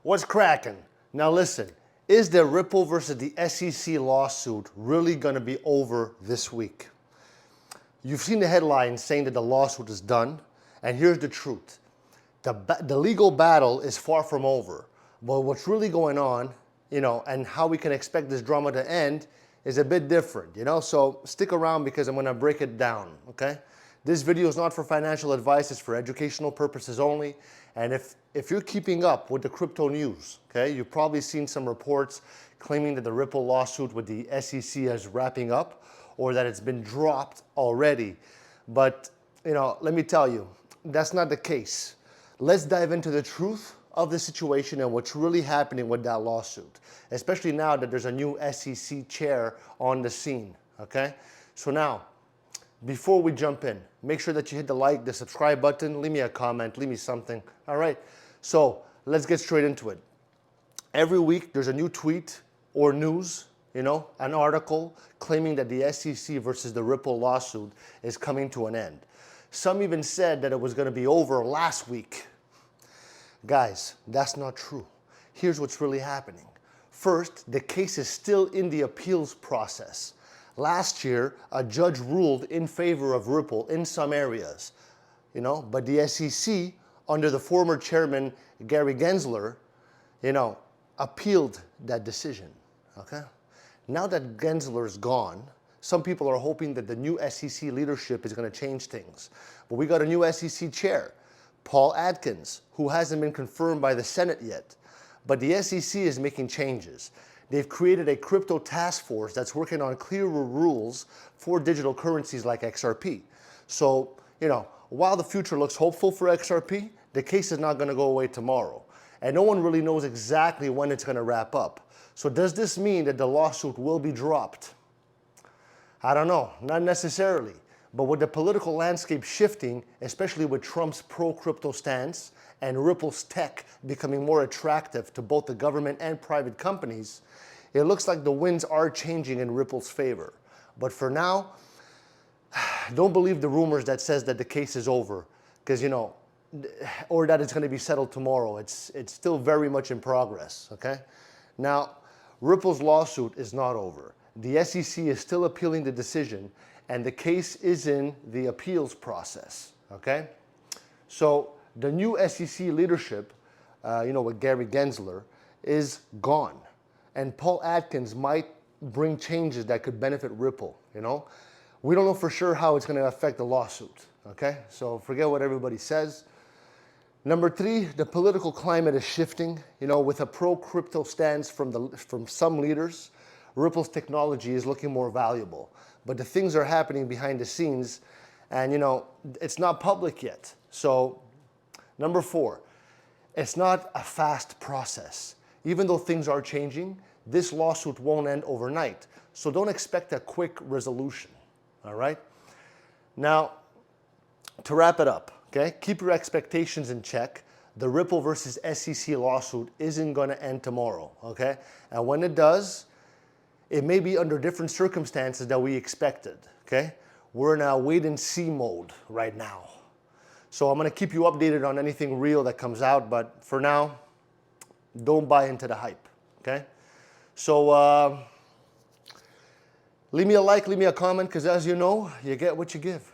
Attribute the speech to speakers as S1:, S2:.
S1: What's cracking? Now listen, is the Ripple versus the SEC lawsuit really going to be over this week? You've seen the headlines saying that the lawsuit is done, and here's the truth. The legal battle is far from over, but what's really going on, and how we can expect this drama to end is a bit different, So stick around because I'm going to break it down, okay? This video is not for financial advice, it's for educational purposes only. And if you're keeping up with the crypto news, okay, you've probably seen some reports claiming that the Ripple lawsuit with the SEC is wrapping up or that it's been dropped already. But, let me tell you, that's not the case. Let's dive into the truth of the situation and what's really happening with that lawsuit, especially now that there's a new SEC chair on the scene, okay? So now, before we jump in, make sure that you hit the like, the subscribe button, leave me a comment, leave me something, all right? So let's get straight into it. Every week there's a new tweet or news, an article claiming that the SEC versus the Ripple lawsuit is coming to an end. Some even said that it was going to be over last week. Guys, that's not true. Here's what's really happening. First, the case is still in the appeals process. Last year, a judge ruled in favor of Ripple in some areas, but the SEC, under the former chairman, Gary Gensler, appealed that decision, okay? Now that Gensler is gone, some people are hoping that the new SEC leadership is going to change things. But we got a new SEC chair, Paul Atkins, who hasn't been confirmed by the Senate yet. But the SEC is making changes. They've created a crypto task force that's working on clearer rules for digital currencies like XRP. So, while the future looks hopeful for XRP, the case is not going to go away tomorrow. And no one really knows exactly when it's going to wrap up. So does this mean that the lawsuit will be dropped? I don't know, not necessarily. But with the political landscape shifting, especially with Trump's pro-crypto stance and Ripple's tech becoming more attractive to both the government and private companies, it looks like the winds are changing in Ripple's favor. But for now, don't believe the rumors that says that the case is over, because, or that it's going to be settled tomorrow. It's still very much in progress, okay? Now, Ripple's lawsuit is not over. The SEC is still appealing the decision, and the case is in the appeals process, okay? So the new SEC leadership, with Gary Gensler, is gone. And Paul Atkins might bring changes that could benefit Ripple, We don't know for sure how it's going to affect the lawsuit, okay? So forget what everybody says. Number 3, the political climate is shifting, with a pro-crypto stance from some leaders. Ripple's technology is looking more valuable. But the things are happening behind the scenes, and it's not public yet. So, number 4, it's not a fast process. Even though things are changing, this lawsuit won't end overnight. So don't expect a quick resolution, all right? Now, to wrap it up, okay, keep your expectations in check. The Ripple versus SEC lawsuit isn't going to end tomorrow, okay? And when it does, it may be under different circumstances that we expected, okay? We're in a wait-and-see mode right now. So I'm going to keep you updated on anything real that comes out, but for now, don't buy into the hype, okay? So leave me a like, leave me a comment, because as you know, you get what you give.